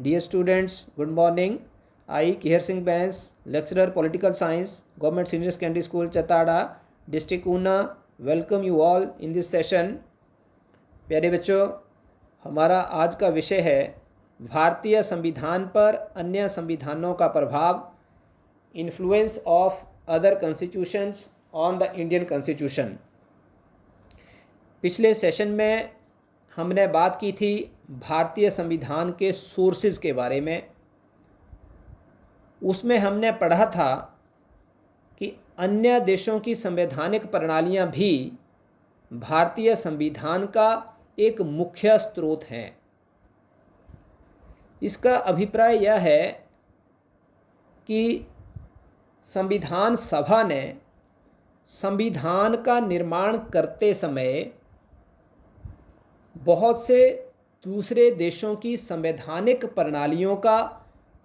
Dear students, good morning. I, Kehar Singh Bains, lecturer Political Science, Government Senior Secondary School, Chatada, District Una, welcome you all in this session. प्यारे बच्चों, हमारा आज का विषय है भारतीय संविधान पर अन्य संविधानों का प्रभाव, influence of other constitutions on the Indian constitution. पिछले सेशन में हमने बात की थी भारतीय संविधान के सोर्सेज के बारे में। उसमें हमने पढ़ा था कि अन्य देशों की संवैधानिक प्रणालियां भी भारतीय संविधान का एक मुख्य स्रोत हैं। इसका अभिप्राय यह है कि संविधान सभा ने संविधान का निर्माण करते समय बहुत से दूसरे देशों की संवैधानिक प्रणालियों का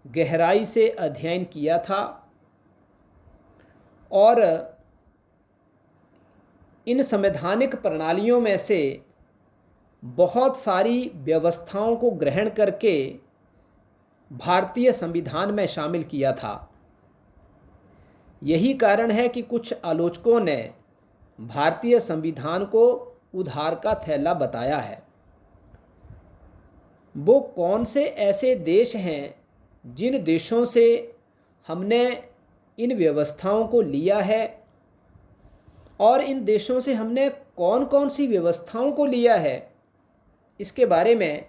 गहराई से अध्ययन किया था और इन संवैधानिक प्रणालियों में से बहुत सारी व्यवस्थाओं को ग्रहण करके भारतीय संविधान में शामिल किया था। यही कारण है कि कुछ आलोचकों ने भारतीय संविधान को उधार का थैला बताया है। वो कौन से ऐसे देश हैं जिन देशों से हमने इन व्यवस्थाओं को लिया है और इन देशों से हमने कौन कौन सी व्यवस्थाओं को लिया है, इसके बारे में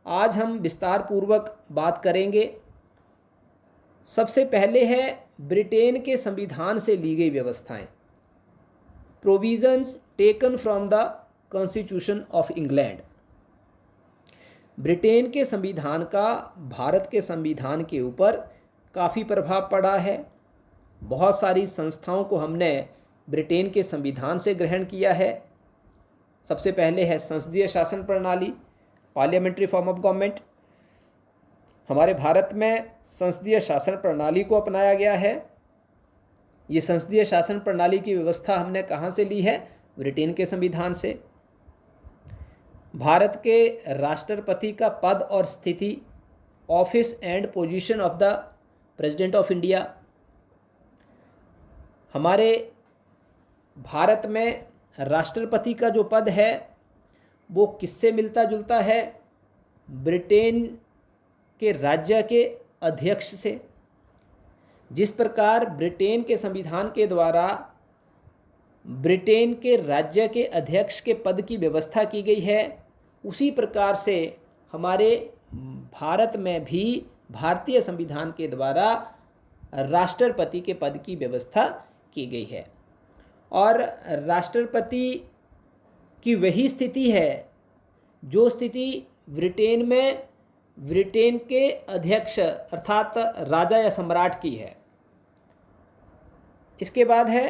आज हम विस्तार पूर्वक बात करेंगे। सबसे पहले है ब्रिटेन के संविधान से ली गई व्यवस्थाएं, provisions taken from the constitution of England. Britain के संविधान का भारत के संविधान के ऊपर काफ़ी प्रभाव पड़ा है। बहुत सारी संस्थाओं को हमने ब्रिटेन के संविधान से ग्रहण किया है। सबसे पहले है संसदीय शासन प्रणाली, पार्लियामेंट्री फॉर्म ऑफ गवर्नमेंट। हमारे भारत में संसदीय शासन प्रणाली को अपनाया गया है। ये संसदीय शासन प्रणाली की व्यवस्था हमने कहाँ से ली है? ब्रिटेन के संविधान से। भारत के राष्ट्रपति का पद और स्थिति, office and position of the president of India. हमारे भारत में राष्ट्रपति का जो पद है वो किससे मिलता जुलता है? ब्रिटेन के राज्य के अध्यक्ष से। जिस प्रकार ब्रिटेन के संविधान के द्वारा ब्रिटेन के राज्य के अध्यक्ष के पद की व्यवस्था की गई है, उसी प्रकार से हमारे भारत में भी भारतीय संविधान के द्वारा राष्ट्रपति के पद की व्यवस्था की गई है। और राष्ट्रपति की वही स्थिति है जो स्थिति ब्रिटेन में ब्रिटेन के अध्यक्ष अर्थात राजा या सम्राट की है। इसके बाद है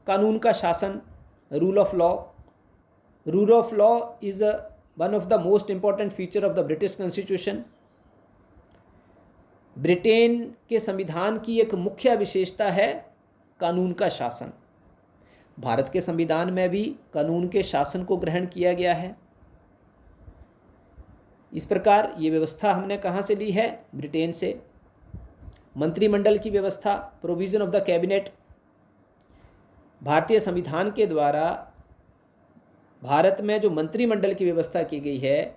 कानून का शासन, rule of law. Rule of law is one of the most important feature of the British Constitution. Britain के संविधान की एक मुख्य विशेषता है कानून का शासन। भारत के संविधान में भी कानून के शासन को ग्रहण किया गया है। इस प्रकार ये व्यवस्था हमने कहाँ से ली है? ब्रिटेन से। मंत्रिमंडल की व्यवस्था, प्रोविजन ऑफ द कैबिनेट। भारतीय संविधान के द्वारा भारत में जो मंत्रिमंडल की व्यवस्था की गई है,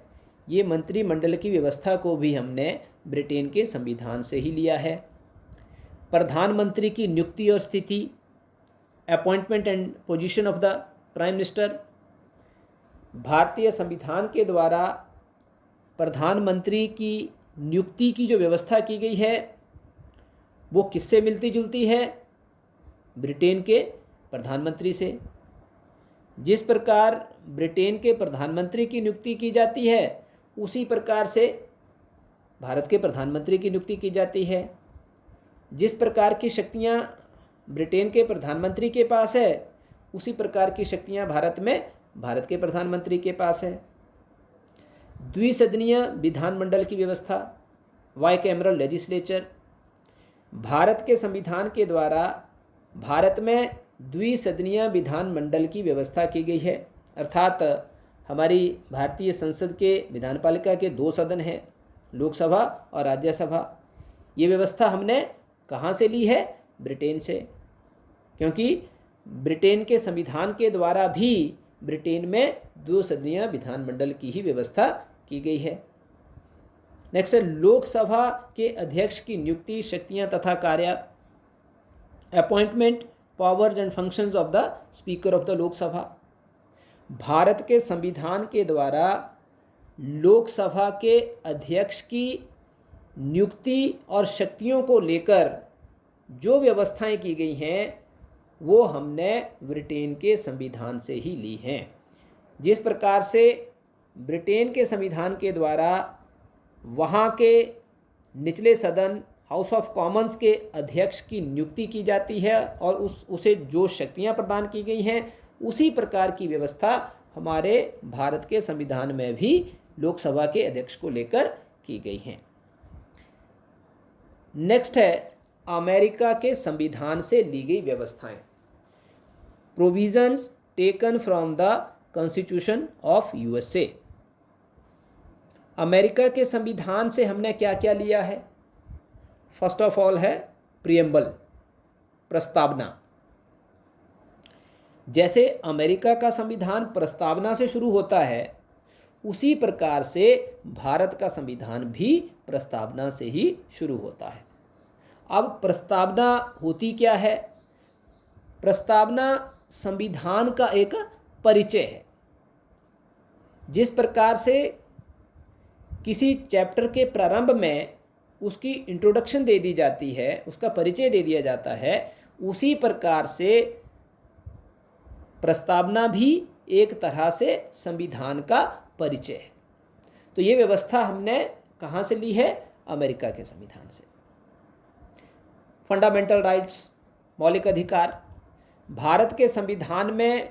ये मंत्रिमंडल की व्यवस्था को भी हमने ब्रिटेन के संविधान से ही लिया है। प्रधानमंत्री की नियुक्ति और स्थिति, appointment and position of the prime minister. भारतीय संविधान के द्वारा प्रधानमंत्री की नियुक्ति की जो व्यवस्था की गई है वो किससे मिलती जुलती है? ब्रिटेन के प्रधानमंत्री से। जिस प्रकार ब्रिटेन के प्रधानमंत्री की नियुक्ति की जाती है, उसी प्रकार से भारत के प्रधानमंत्री की नियुक्ति की जाती है। जिस प्रकार की शक्तियां ब्रिटेन के प्रधानमंत्री के पास है, उसी प्रकार की शक्तियां भारत में भारत के प्रधानमंत्री के पास है। द्विसदनीय विधानमंडल की व्यवस्था, बाइकैमरल लेजिस्लेचर। भारत के संविधान के द्वारा भारत में द्विसदनीय विधानमंडल की व्यवस्था की गई है, अर्थात हमारी भारतीय संसद के विधानपालिका के 2 सदन हैं लोकसभा और राज्यसभा। ये व्यवस्था हमने कहाँ से ली है? ब्रिटेन से, क्योंकि ब्रिटेन के संविधान के द्वारा भी ब्रिटेन में 2 सदनीय विधानमंडल की ही व्यवस्था की गई है। नेक्स्ट है लोकसभा के अध्यक्ष की नियुक्ति, शक्तियां तथा कार्य। Appointment, powers and functions of the speaker of the Lok Sabha. Bharat के संविधान के द्वारा लोकसभा के अध्यक्ष की नियुक्ति और शक्तियों को लेकर जो व्यवस्थाएं की गई हैं वो हमने ब्रिटेन के संविधान से ही ली हैं। जिस प्रकार से ब्रिटेन के संविधान के द्वारा वहाँ के निचले सदन हाउस ऑफ कॉमन्स के अध्यक्ष की नियुक्ति की जाती है और उसे जो शक्तियाँ प्रदान की गई हैं, उसी प्रकार की व्यवस्था हमारे भारत के संविधान में भी लोकसभा के अध्यक्ष को लेकर की गई हैं। नेक्स्ट है अमेरिका के संविधान से ली गई व्यवस्थाएं। Provisions taken from the constitution of USA. America के संविधान से हमने क्या क्या लिया है? फर्स्ट ऑफ ऑल है प्रियम्बल, प्रस्तावना। जैसे अमेरिका का संविधान प्रस्तावना से शुरू होता है, उसी प्रकार से भारत का संविधान भी प्रस्तावना से ही शुरू होता है। अब प्रस्तावना होती क्या है? प्रस्तावना संविधान का एक परिचय है। जिस प्रकार से किसी चैप्टर के प्रारंभ में उसकी इंट्रोडक्शन दे दी जाती है, उसका परिचय दे दिया जाता है, उसी प्रकार से प्रस्तावना भी एक तरह से संविधान का परिचय है। तो ये व्यवस्था हमने कहाँ से ली है? अमेरिका के संविधान से। फंडामेंटल राइट्स, मौलिक अधिकार। भारत के संविधान में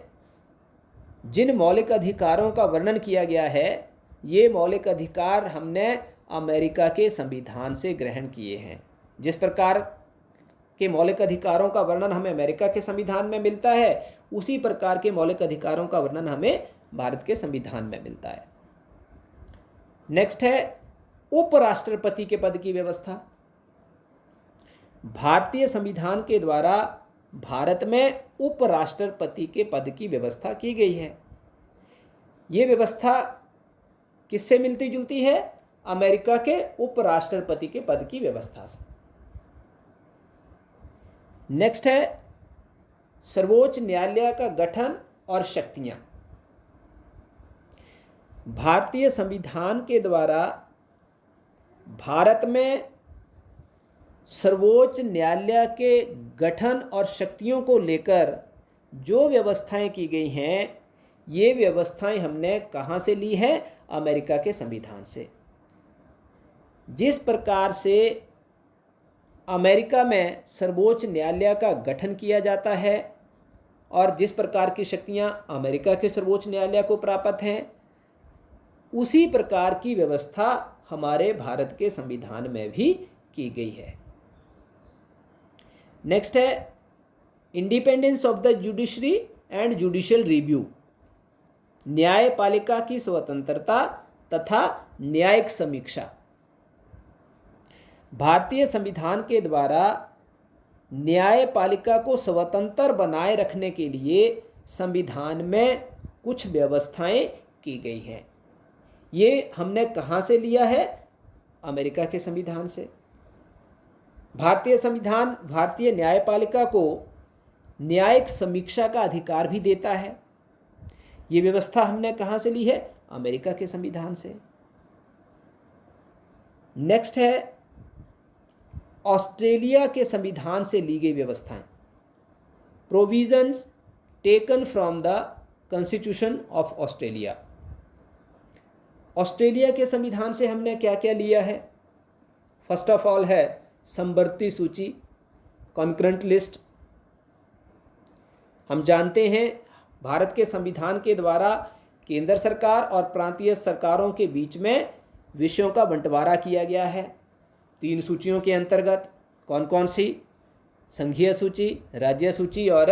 जिन मौलिक अधिकारों का वर्णन किया गया है, ये मौलिक अधिकार हमने अमेरिका के संविधान से ग्रहण किए हैं। जिस प्रकार के मौलिक अधिकारों का वर्णन हमें अमेरिका के संविधान में मिलता है, उसी प्रकार के मौलिक अधिकारों का वर्णन हमें भारत के संविधान में मिलता है। नेक्स्ट है उपराष्ट्रपति के पद की व्यवस्था। भारतीय संविधान के द्वारा भारत में उपराष्ट्रपति के पद की व्यवस्था की गई है। ये व्यवस्था किससे मिलती जुलती है? अमेरिका के उपराष्ट्रपति के पद की व्यवस्था से। नेक्स्ट है सर्वोच्च न्यायालय का गठन और शक्तियां। भारतीय संविधान के द्वारा भारत में सर्वोच्च न्यायालय के गठन और शक्तियों को लेकर जो व्यवस्थाएं की गई हैं, ये व्यवस्थाएं हमने कहाँ से ली है? अमेरिका के संविधान से। जिस प्रकार से अमेरिका में सर्वोच्च न्यायालय का गठन किया जाता है और जिस प्रकार की शक्तियां अमेरिका के सर्वोच्च न्यायालय को प्राप्त हैं, उसी प्रकार की व्यवस्था हमारे भारत के संविधान में भी की गई है। नेक्स्ट है independence of the judiciary and judicial review. न्यायपालिका की स्वतंत्रता तथा न्यायिक समीक्षा। भारतीय संविधान के द्वारा न्यायपालिका को स्वतंत्र बनाए रखने के लिए संविधान में कुछ व्यवस्थाएं की गई हैं। ये हमने कहाँ से लिया है? अमेरिका के संविधान से। भारतीय संविधान भारतीय न्यायपालिका को न्यायिक समीक्षा का अधिकार भी देता है। ये व्यवस्था हमने कहाँ से ली है? अमेरिका के संविधान से। नेक्स्ट है ऑस्ट्रेलिया के संविधान से ली गई व्यवस्थाएं। Provisions taken from the constitution of Australia. Australia के संविधान से हमने क्या क्या लिया है? फर्स्ट ऑफ ऑल है समवर्ती सूची, कॉन्करेंट लिस्ट। हम जानते हैं भारत के संविधान के द्वारा केंद्र सरकार और प्रांतीय सरकारों के बीच में विषयों का बंटवारा किया गया है 3 सूचियों के अंतर्गत। कौन कौन सी? संघीय सूची, राज्य सूची और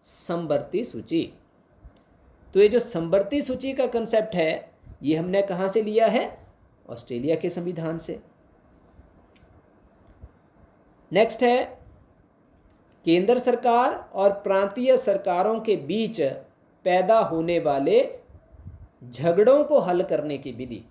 समवर्ती सूची। तो ये जो समवर्ती सूची का कंसेप्ट है, ये हमने कहाँ से लिया है? ऑस्ट्रेलिया के संविधान से। नेक्स्ट है केंद्र सरकार और प्रांतीय सरकारों के बीच पैदा होने वाले झगड़ों को हल करने की विधि।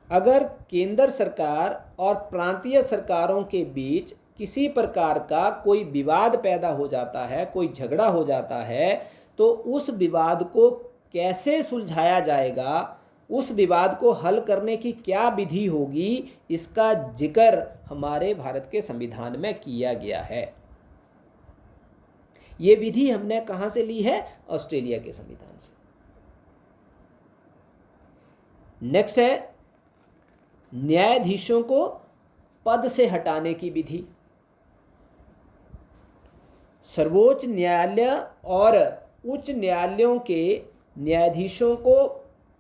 अगर केंद्र सरकार और प्रांतीय सरकारों के बीच किसी प्रकार का कोई विवाद पैदा हो जाता है, कोई झगड़ा हो जाता है, तो उस विवाद को कैसे सुलझाया जाएगा, उस विवाद को हल करने की क्या विधि होगी, इसका जिक्र हमारे भारत के संविधान में किया गया है। ये विधि हमने कहां से ली है? ऑस्ट्रेलिया के संविधान से। नेक्स्ट है न्यायाधीशों को पद से हटाने की विधि। सर्वोच्च न्यायालय और उच्च न्यायालयों के न्यायाधीशों को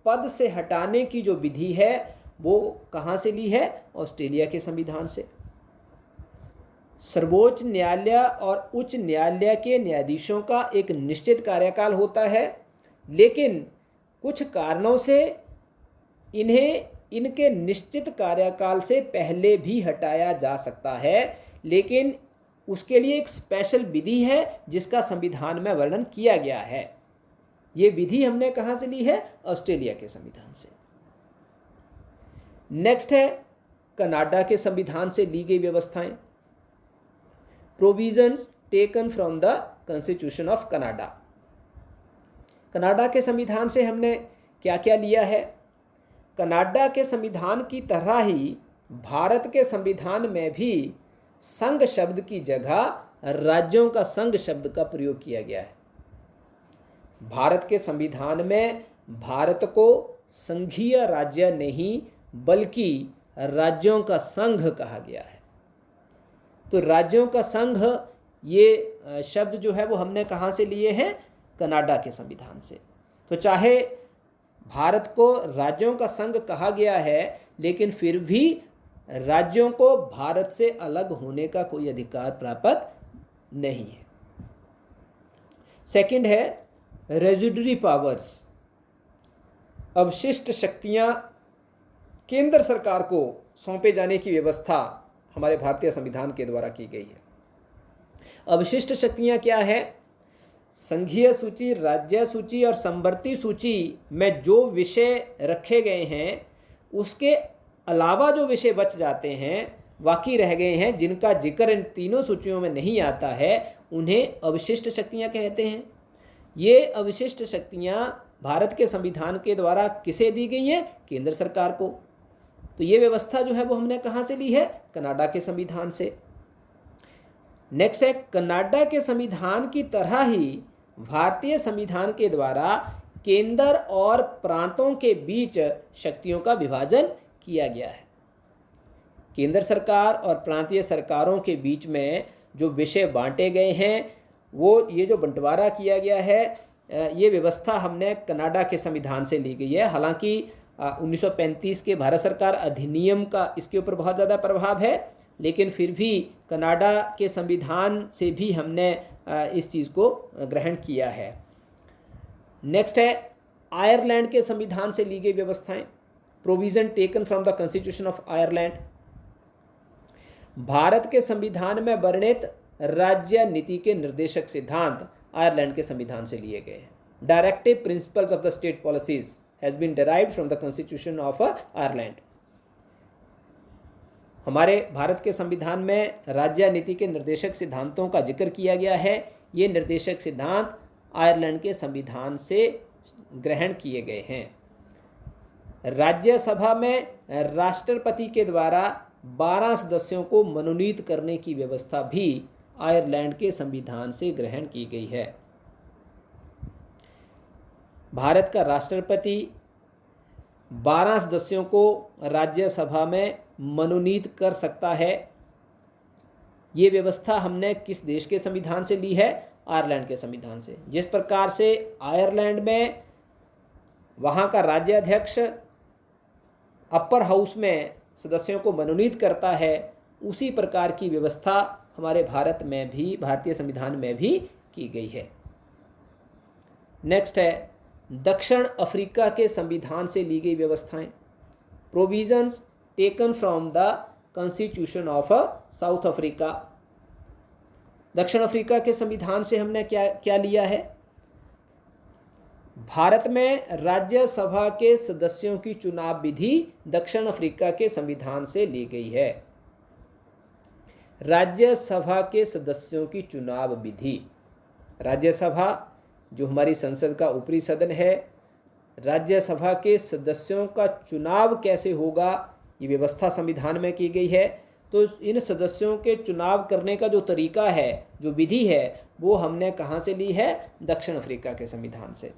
पद से हटाने की जो विधि है वो कहाँ से ली है? ऑस्ट्रेलिया के संविधान से। सर्वोच्च न्यायालय और उच्च न्यायालय के न्यायाधीशों का एक निश्चित कार्यकाल होता है, लेकिन कुछ कारणों से इन्हें इनके निश्चित कार्यकाल से पहले भी हटाया जा सकता है, लेकिन उसके लिए एक स्पेशल विधि है जिसका संविधान में वर्णन किया गया है। ये विधि हमने कहाँ से ली है? ऑस्ट्रेलिया के संविधान से। नेक्स्ट है कनाडा के संविधान से ली गई व्यवस्थाएं। Provisions taken from the constitution of Canada. Canada के संविधान से हमने क्या क्या लिया है? कनाडा के संविधान की तरह ही भारत के संविधान में भी संघ शब्द की जगह राज्यों का संघ शब्द का प्रयोग किया गया है। भारत के संविधान में भारत को संघीय राज्य नहीं बल्कि राज्यों का संघ कहा गया है। तो राज्यों का संघ ये शब्द जो है वो हमने कहाँ से लिए हैं? कनाडा के संविधान से। तो चाहे भारत को राज्यों का संघ कहा गया है, लेकिन फिर भी राज्यों को भारत से अलग होने का कोई अधिकार प्राप्त नहीं है। सेकंड है रेजिडुअरी पावर्स। अवशिष्ट शक्तियां केंद्र सरकार को सौंपे जाने की व्यवस्था हमारे भारतीय संविधान के द्वारा की गई है। अवशिष्ट शक्तियां क्या है? संघीय सूची, राज्य सूची और समवर्ती सूची में जो विषय रखे गए हैं उसके अलावा जो विषय बच जाते हैं, बाकी रह गए हैं, जिनका जिक्र इन तीनों सूचियों में नहीं आता है, उन्हें अवशिष्ट शक्तियां कहते हैं। ये अवशिष्ट शक्तियां भारत के संविधान के द्वारा किसे दी गई हैं? केंद्र सरकार को। तो ये व्यवस्था जो है वो हमने कहाँ से ली है? कनाडा के संविधान से। नेक्स्ट है कनाडा के संविधान की तरह ही भारतीय संविधान के द्वारा केंद्र और प्रांतों के बीच शक्तियों का विभाजन किया गया है। केंद्र सरकार और प्रांतीय सरकारों के बीच में जो विषय बांटे गए हैं, वो ये जो बंटवारा किया गया है, ये व्यवस्था हमने कनाडा के संविधान से ली गई है। हालांकि 1935 के भारत सरकार अधिनियम का इसके ऊपर बहुत ज़्यादा प्रभाव है, लेकिन फिर भी कनाडा के संविधान से भी हमने इस चीज़ को ग्रहण किया है। नेक्स्ट है आयरलैंड के संविधान से ली गई व्यवस्थाएं। Provision taken from the constitution of Ireland. Bharat के संविधान में वर्णित राज्य नीति के निर्देशक सिद्धांत आयरलैंड के संविधान से लिए गए हैं। Directive principles of the state policies has been derived from the constitution of Ireland. हमारे भारत के संविधान में राज्य नीति के निर्देशक सिद्धांतों का जिक्र किया गया है। ये निर्देशक सिद्धांत आयरलैंड के संविधान से ग्रहण किए गए हैं। राज्यसभा में राष्ट्रपति के द्वारा 12 सदस्यों को मनोनीत करने की व्यवस्था भी आयरलैंड के संविधान से ग्रहण की गई है। भारत का राष्ट्रपति 12 सदस्यों को राज्यसभा में मनोनीत कर सकता है। ये व्यवस्था हमने किस देश के संविधान से ली है? आयरलैंड के संविधान से। जिस प्रकार से आयरलैंड में वहाँ का राज्याध्यक्ष अपर हाउस में सदस्यों को मनोनीत करता है, उसी प्रकार की व्यवस्था हमारे भारत में भी, भारतीय संविधान में भी की गई है। नेक्स्ट है दक्षिण अफ्रीका के संविधान से ली गई व्यवस्थाएं। Provisions taken from the constitution of south Africa. दक्षिण अफ्रीका के संविधान से हमने क्या क्या लिया है? भारत में राज्यसभा के सदस्यों की चुनाव विधि दक्षिण अफ्रीका के संविधान से ली गई है। राज्यसभा के सदस्यों की चुनाव विधि, राज्यसभा जो हमारी संसद का ऊपरी सदन है, राज्यसभा के सदस्यों का चुनाव कैसे होगा ये व्यवस्था संविधान में की गई है। तो इन सदस्यों के चुनाव करने का जो तरीका है, जो विधि है, वो हमने कहाँ से ली है? दक्षिण अफ्रीका के संविधान से।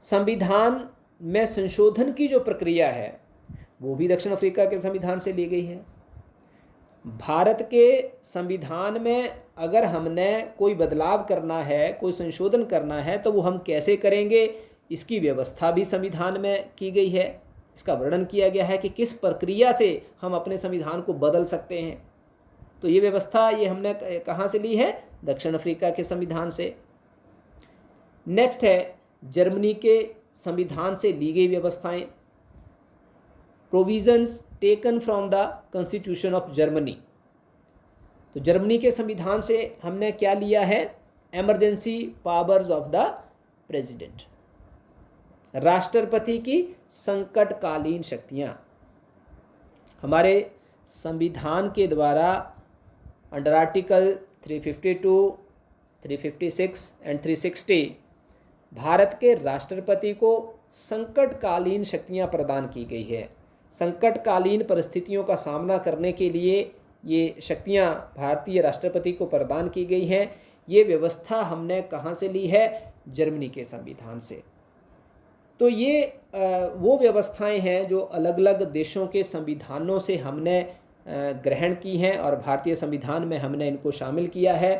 संविधान में संशोधन की जो प्रक्रिया है वो भी दक्षिण अफ्रीका के संविधान से ली गई है। भारत के संविधान में अगर हमने कोई बदलाव करना है, कोई संशोधन करना है, तो वो हम कैसे करेंगे, इसकी व्यवस्था भी संविधान में की गई है। इसका वर्णन किया गया है कि किस प्रक्रिया से हम अपने संविधान को बदल सकते हैं। तो ये व्यवस्था ये हमने कहाँ से ली है? दक्षिण अफ्रीका के संविधान से। नेक्स्ट है जर्मनी के संविधान से ली गई व्यवस्थाएं। Provisions taken from the constitution of Germany. तो जर्मनी के संविधान से हमने क्या लिया है? Emergency powers of the president, राष्ट्रपति की संकटकालीन शक्तियां। हमारे संविधान के द्वारा अंडर आर्टिकल 352, 356 एंड 360 भारत के राष्ट्रपति को संकटकालीन शक्तियां प्रदान की गई है। संकटकालीन परिस्थितियों का सामना करने के लिए ये शक्तियां भारतीय राष्ट्रपति को प्रदान की गई हैं। ये व्यवस्था हमने कहाँ से ली है? जर्मनी के संविधान से। तो ये वो व्यवस्थाएं हैं जो अलग अलग देशों के संविधानों से हमने ग्रहण की हैं और भारतीय संविधान में हमने इनको शामिल किया है।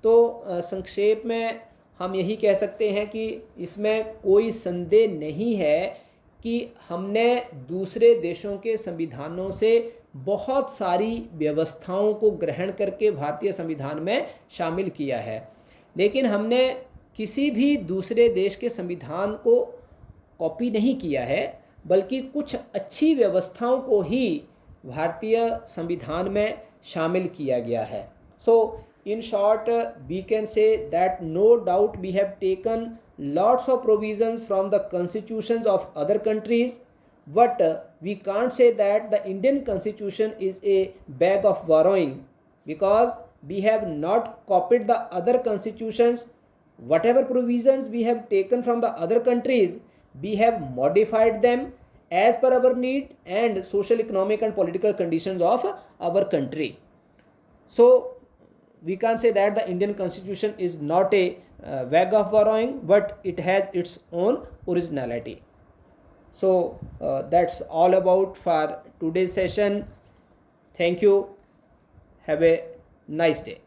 तो संक्षेप में हम यही कह सकते हैं कि इसमें कोई संदेह नहीं है कि हमने दूसरे देशों के संविधानों से बहुत सारी व्यवस्थाओं को ग्रहण करके भारतीय संविधान में शामिल किया है, लेकिन हमने किसी भी दूसरे देश के संविधान को कॉपी नहीं किया है, बल्कि कुछ अच्छी व्यवस्थाओं को ही भारतीय संविधान में शामिल किया गया है। सो in short, we can say that no doubt we have taken lots of provisions from the constitutions of other countries, but we can't say that the Indian constitution is a bag of borrowing, because we have not copied the other constitutions. Whatever provisions we have taken from the other countries, we have modified them as per our need and social, economic and political conditions of our country. So we can't say that the Indian constitution is not a bag of borrowing, but it has its own originality. So that's all about for today's session. Thank you. Have a nice day.